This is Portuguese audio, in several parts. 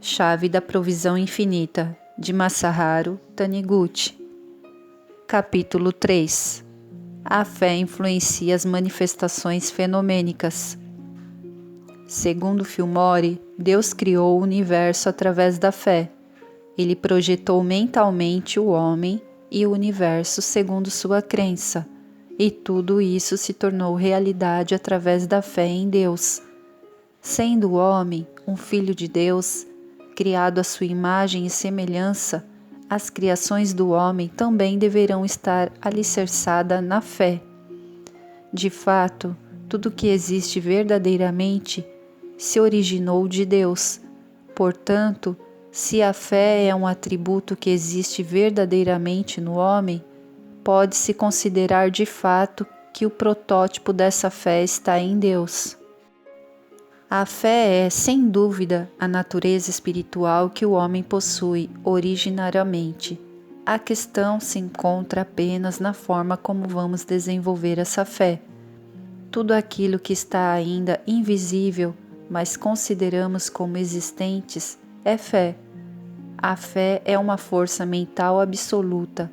Chave da Provisão Infinita, de Masaharu Taniguchi. Capítulo 3. A fé influencia as manifestações fenomênicas. Segundo Fillmore, Deus criou o universo através da fé. Ele projetou mentalmente o homem e o universo segundo sua crença, e tudo isso se tornou realidade através da fé em Deus. Sendo o homem um filho de Deus, criado à sua imagem e semelhança, as criações do homem também deverão estar alicerçadas na fé. De fato, tudo que existe verdadeiramente se originou de Deus. Portanto, se a fé é um atributo que existe verdadeiramente no homem, pode-se considerar de fato que o protótipo dessa fé está em Deus. A fé é, sem dúvida, a natureza espiritual que o homem possui originariamente. A questão se encontra apenas na forma como vamos desenvolver essa fé. Tudo aquilo que está ainda invisível, mas consideramos como existentes, é fé. A fé é uma força mental absoluta,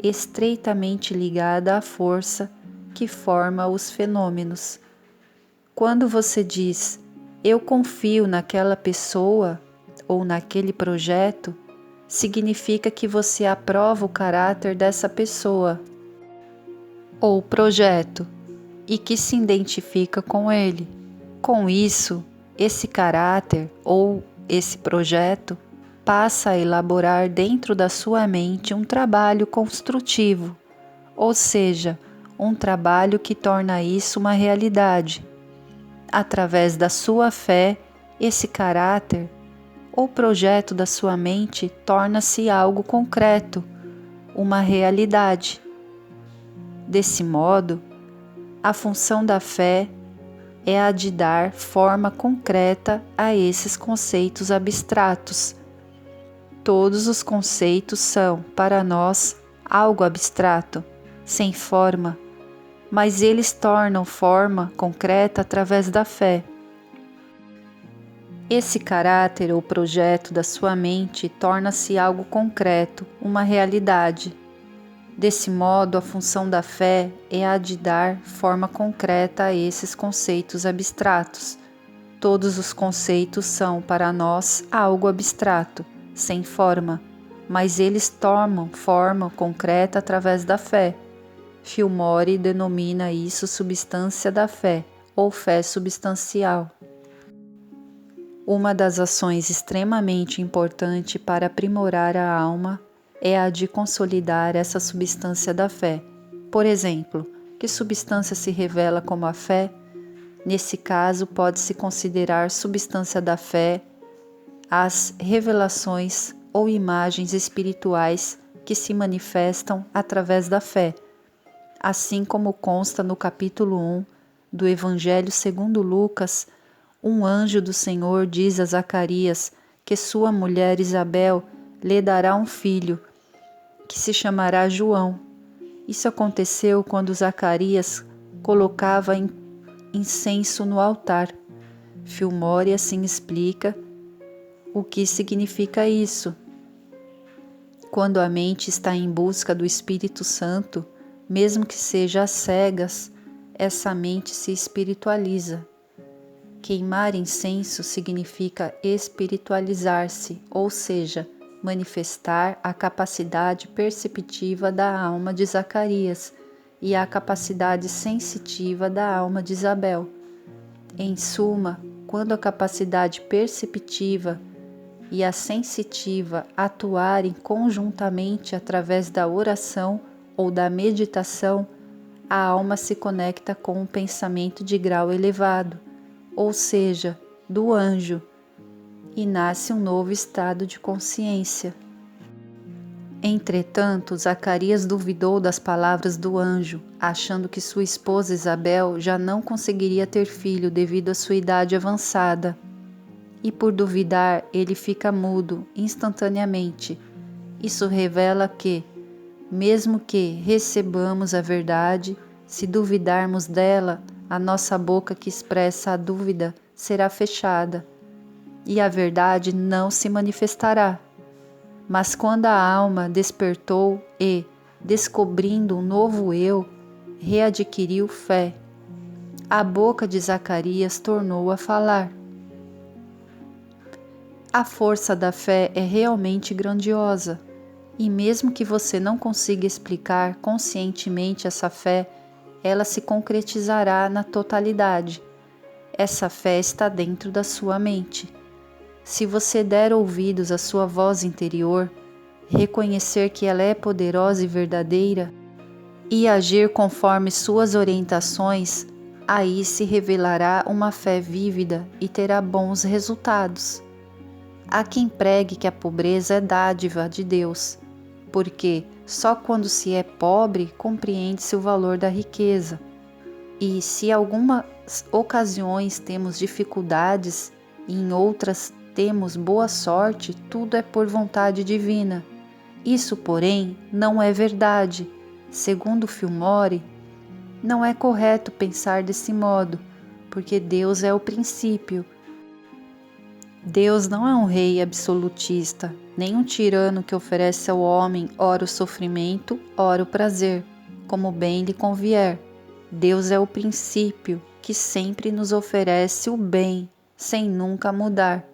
estreitamente ligada à força que forma os fenômenos. Quando você diz "eu confio naquela pessoa" ou naquele projeto, significa que você aprova o caráter dessa pessoa ou projeto e que se identifica com ele. Com isso, esse caráter ou esse projeto passa a elaborar dentro da sua mente um trabalho construtivo, ou seja, um trabalho que torna isso uma realidade. Através da sua fé, esse caráter ou projeto da sua mente torna-se algo concreto, uma realidade. Desse modo, a função da fé é a de dar forma concreta a esses conceitos abstratos. Todos os conceitos são, para nós, algo abstrato, sem forma, mas eles tornam forma concreta através da fé. Esse caráter ou projeto da sua mente torna-se algo concreto, uma realidade. Desse modo, a função da fé é a de dar forma concreta a esses conceitos abstratos. Todos os conceitos são, para nós, algo abstrato, sem forma, mas eles tomam forma concreta através da fé. Fillmore denomina isso substância da fé, ou fé substancial. Uma das ações extremamente importante para aprimorar a alma é a de consolidar essa substância da fé. Por exemplo, que substância se revela como a fé? Nesse caso, pode-se considerar substância da fé as revelações ou imagens espirituais que se manifestam através da fé. Assim como consta no capítulo 1 do Evangelho segundo Lucas, um anjo do Senhor diz a Zacarias que sua mulher Isabel lhe dará um filho, que se chamará João. Isso aconteceu quando Zacarias colocava incenso no altar. Fillmore assim explica o que significa isso. Quando a mente está em busca do Espírito Santo, mesmo que seja às cegas, essa mente se espiritualiza. Queimar incenso significa espiritualizar-se, ou seja, manifestar a capacidade perceptiva da alma de Zacarias e a capacidade sensitiva da alma de Isabel. Em suma, quando a capacidade perceptiva e a sensitiva atuarem conjuntamente através da oração ou da meditação, a alma se conecta com um pensamento de grau elevado, ou seja, do anjo, e nasce um novo estado de consciência. Entretanto, Zacarias duvidou das palavras do anjo, achando que sua esposa Isabel já não conseguiria ter filho devido à sua idade avançada. E por duvidar, ele fica mudo instantaneamente. Isso revela que, mesmo que recebamos a verdade, se duvidarmos dela, a nossa boca que expressa a dúvida será fechada. e a verdade não se manifestará. Mas quando a alma despertou e, descobrindo um novo eu, readquiriu fé, a boca de Zacarias tornou a falar. A força da fé é realmente grandiosa, e mesmo que você não consiga explicar conscientemente essa fé, ela se concretizará na totalidade. Essa fé está dentro da sua mente. Se você der ouvidos à sua voz interior, reconhecer que ela é poderosa e verdadeira, e agir conforme suas orientações, aí se revelará uma fé vívida e terá bons resultados. Há quem pregue que a pobreza é dádiva de Deus, porque só quando se é pobre compreende-se o valor da riqueza. E se em algumas ocasiões temos dificuldades e em outras temos boa sorte, tudo é por vontade divina. Isso, porém, não é verdade. Segundo Fillmore, não é correto pensar desse modo, porque Deus é o princípio. Deus não é um rei absolutista, nem um tirano que oferece ao homem ora o sofrimento, ora o prazer, como bem lhe convier. Deus é o princípio que sempre nos oferece o bem, sem nunca mudar.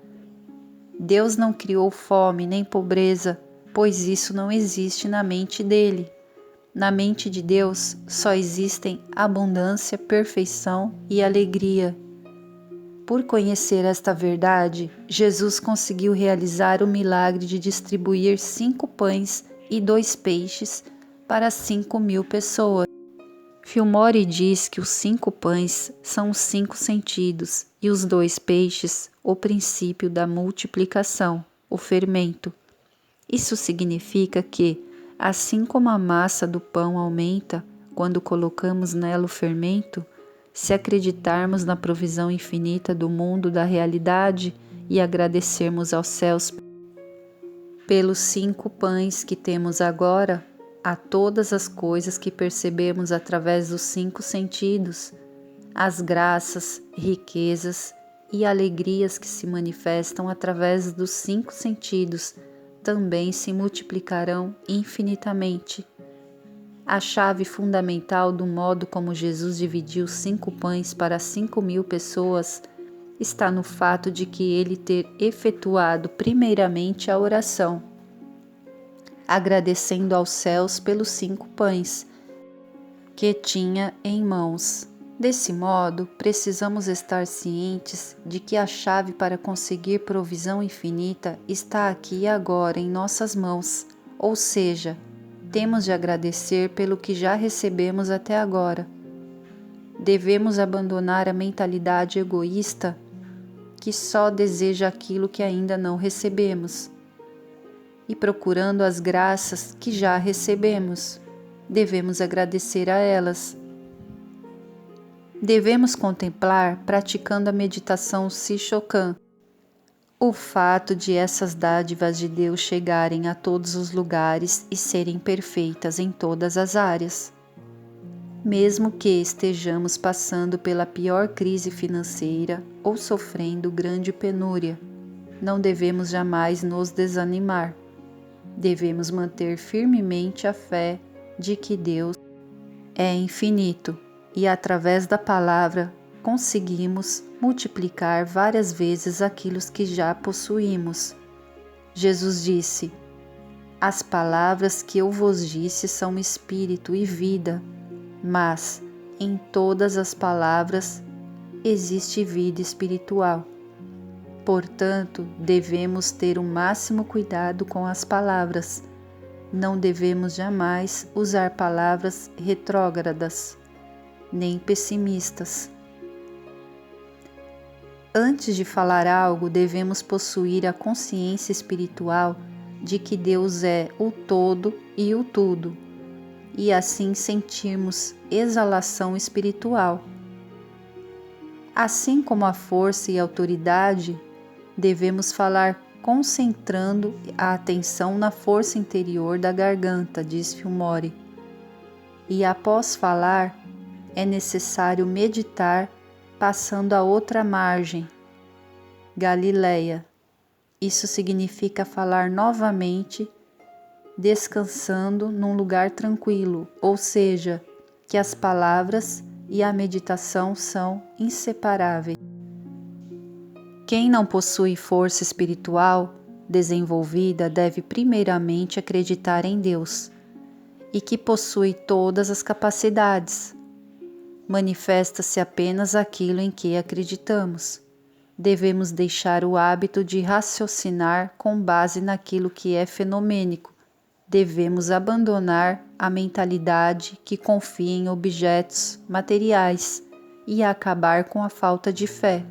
Deus não criou fome nem pobreza, pois isso não existe na mente dele. Na mente de Deus só existem abundância, perfeição e alegria. Por conhecer esta verdade, Jesus conseguiu realizar o milagre de distribuir 5 pães e 2 peixes para 5.000 pessoas. Fillmore diz que os 5 pães são os 5 sentidos e os 2 peixes o princípio da multiplicação, o fermento. Isso significa que, assim como a massa do pão aumenta quando colocamos nela o fermento, se acreditarmos na provisão infinita do mundo da realidade e agradecermos aos céus pelos 5 pães que temos agora, a todas as coisas que percebemos através dos 5 sentidos, as graças, riquezas e alegrias que se manifestam através dos 5 sentidos também se multiplicarão infinitamente. A chave fundamental do modo como Jesus dividiu 5 pães para 5.000 pessoas está no fato de que ele ter efetuado primeiramente a oração, agradecendo aos céus pelos 5 pães que tinha em mãos. Desse modo, precisamos estar cientes de que a chave para conseguir provisão infinita está aqui e agora em nossas mãos, ou seja, temos de agradecer pelo que já recebemos até agora. Devemos abandonar a mentalidade egoísta que só deseja aquilo que ainda não recebemos. E procurando as graças que já recebemos, devemos agradecer a elas. Devemos contemplar, praticando a meditação Sishokan, o fato de essas dádivas de Deus chegarem a todos os lugares e serem perfeitas em todas as áreas. Mesmo que estejamos passando pela pior crise financeira ou sofrendo grande penúria, não devemos jamais nos desanimar. Devemos manter firmemente a fé de que Deus é infinito e, através da palavra, conseguimos multiplicar várias vezes aquilo que já possuímos. Jesus disse: "As palavras que eu vos disse são espírito e vida, mas em todas as palavras existe vida espiritual. Portanto, devemos ter o máximo cuidado com as palavras. Não devemos jamais usar palavras retrógradas, nem pessimistas. Antes de falar algo, devemos possuir a consciência espiritual de que Deus é o todo e o tudo, e assim sentirmos exalação espiritual. Assim como a força e a autoridade, devemos falar concentrando a atenção na força interior da garganta, diz Fillmore. E após falar, é necessário meditar passando a outra margem. Galileia. Isso significa falar novamente, descansando num lugar tranquilo, ou seja, que as palavras e a meditação são inseparáveis. Quem não possui força espiritual desenvolvida deve primeiramente acreditar em Deus e que possui todas as capacidades. Manifesta-se apenas aquilo em que acreditamos. Devemos deixar o hábito de raciocinar com base naquilo que é fenomênico. Devemos abandonar a mentalidade que confia em objetos materiais e acabar com a falta de fé.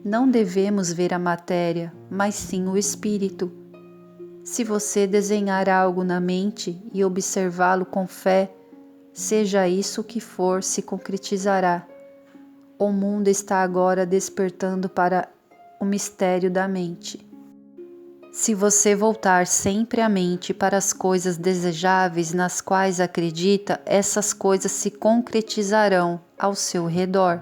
Não devemos ver a matéria, mas sim o espírito. Se você desenhar algo na mente e observá-lo com fé, seja isso o que for, se concretizará. O mundo está agora despertando para o mistério da mente. Se você voltar sempre a mente para as coisas desejáveis nas quais acredita, essas coisas se concretizarão ao seu redor.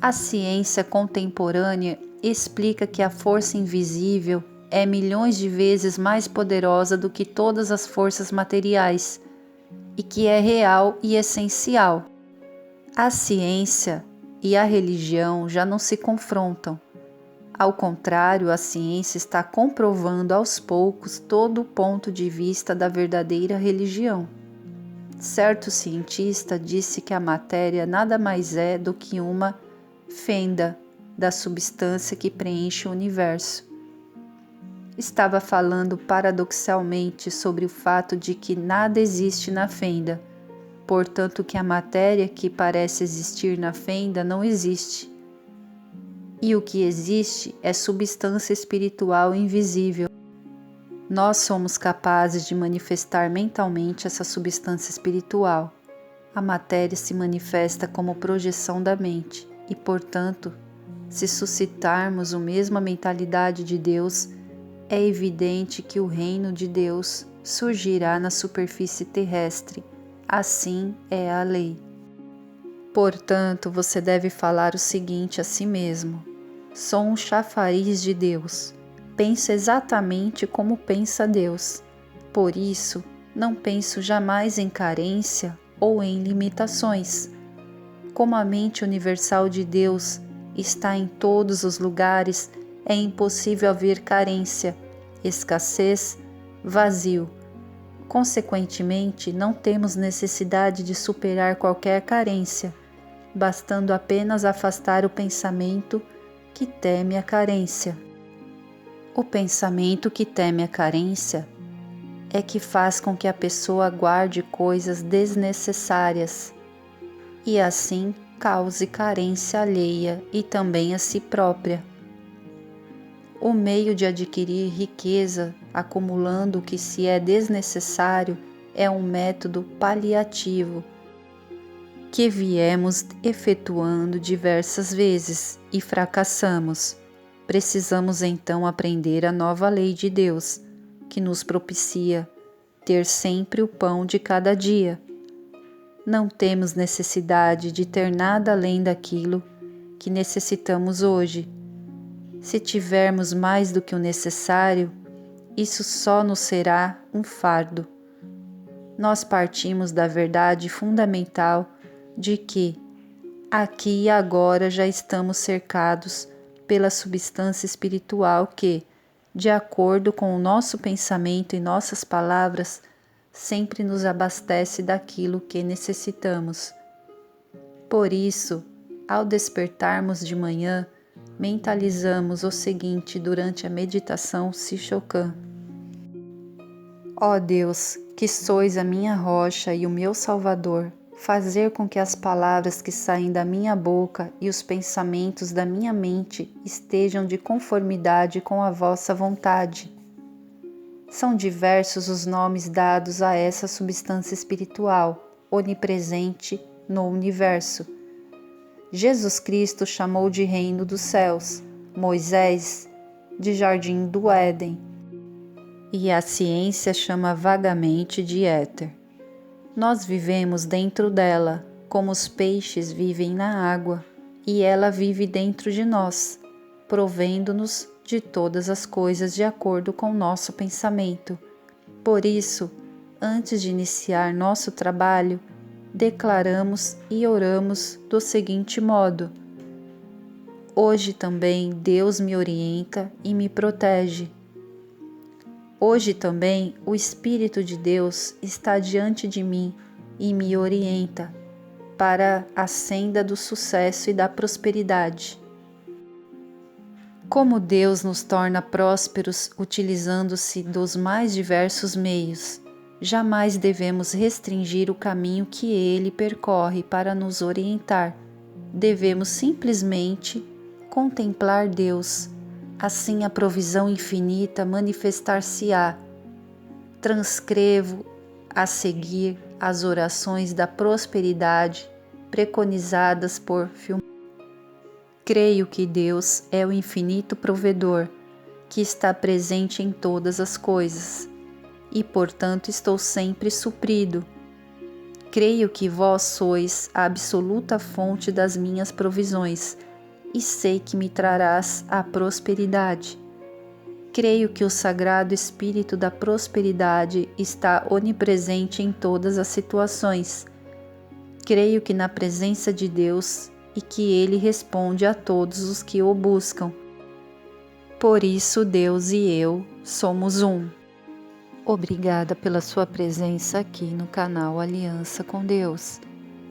A ciência contemporânea explica que a força invisível é milhões de vezes mais poderosa do que todas as forças materiais e que é real e essencial. A ciência e a religião já não se confrontam. Ao contrário, a ciência está comprovando aos poucos todo o ponto de vista da verdadeira religião. Certo cientista disse que a matéria nada mais é do que uma fenda da substância que preenche o universo. Estava falando paradoxalmente sobre o fato de que nada existe na fenda, portanto que a matéria que parece existir na fenda não existe. E o que existe é substância espiritual invisível. Nós somos capazes de manifestar mentalmente essa substância espiritual. A matéria se manifesta como projeção da mente e, portanto, se suscitarmos a mesma mentalidade de Deus, é evidente que o reino de Deus surgirá na superfície terrestre. Assim é a lei. Portanto, você deve falar o seguinte a si mesmo: sou um chafariz de Deus. Penso exatamente como pensa Deus. Por isso, não penso jamais em carência ou em limitações. Como a mente universal de Deus está em todos os lugares, é impossível haver carência, escassez, vazio. Consequentemente, não temos necessidade de superar qualquer carência, bastando apenas afastar o pensamento que teme a carência. O pensamento que teme a carência é que faz com que a pessoa guarde coisas desnecessárias e assim cause carência alheia e também a si própria. O meio de adquirir riqueza acumulando o que se é desnecessário é um método paliativo que viemos efetuando diversas vezes e fracassamos. Precisamos então aprender a nova lei de Deus, que nos propicia ter sempre o pão de cada dia. Não temos necessidade de ter nada além daquilo que necessitamos hoje. Se tivermos mais do que o necessário, isso só nos será um fardo. Nós partimos da verdade fundamental de que, aqui e agora, já estamos cercados pela substância espiritual que, de acordo com o nosso pensamento e nossas palavras, sempre nos abastece daquilo que necessitamos. Por isso, ao despertarmos de manhã, mentalizamos o seguinte durante a meditação Sichokan: Ó Deus, que sois a minha rocha e o meu Salvador, fazer com que as palavras que saem da minha boca e os pensamentos da minha mente estejam de conformidade com a vossa vontade. São diversos os nomes dados a essa substância espiritual, onipresente no universo. Jesus Cristo chamou de reino dos céus, Moisés de jardim do Éden, e a ciência chama vagamente de éter. Nós vivemos dentro dela, como os peixes vivem na água, e ela vive dentro de nós. provendo-nos de todas as coisas de acordo com nosso pensamento. Por isso, antes de iniciar nosso trabalho, declaramos e oramos do seguinte modo: hoje também Deus me orienta e me protege. Hoje também o Espírito de Deus está diante de mim e me orienta para a senda do sucesso e da prosperidade. Como Deus nos torna prósperos utilizando-se dos mais diversos meios, jamais devemos restringir o caminho que Ele percorre para nos orientar. Devemos simplesmente contemplar Deus, assim a provisão infinita manifestar-se-á. Transcrevo a seguir as orações da prosperidade preconizadas por Phil. Creio que Deus é o infinito provedor, que está presente em todas as coisas, e portanto estou sempre suprido. Creio que vós sois a absoluta fonte das minhas provisões, e sei que me trarás a prosperidade. Creio que o Sagrado Espírito da Prosperidade está onipresente em todas as situações. Creio que na presença de Deus e que Ele responde a todos os que o buscam. Por isso, Deus e eu somos um. Obrigada pela sua presença aqui no canal Aliança com Deus.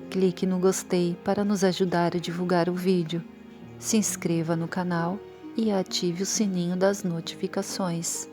Clique no gostei para nos ajudar a divulgar o vídeo. Se inscreva no canal e ative o sininho das notificações.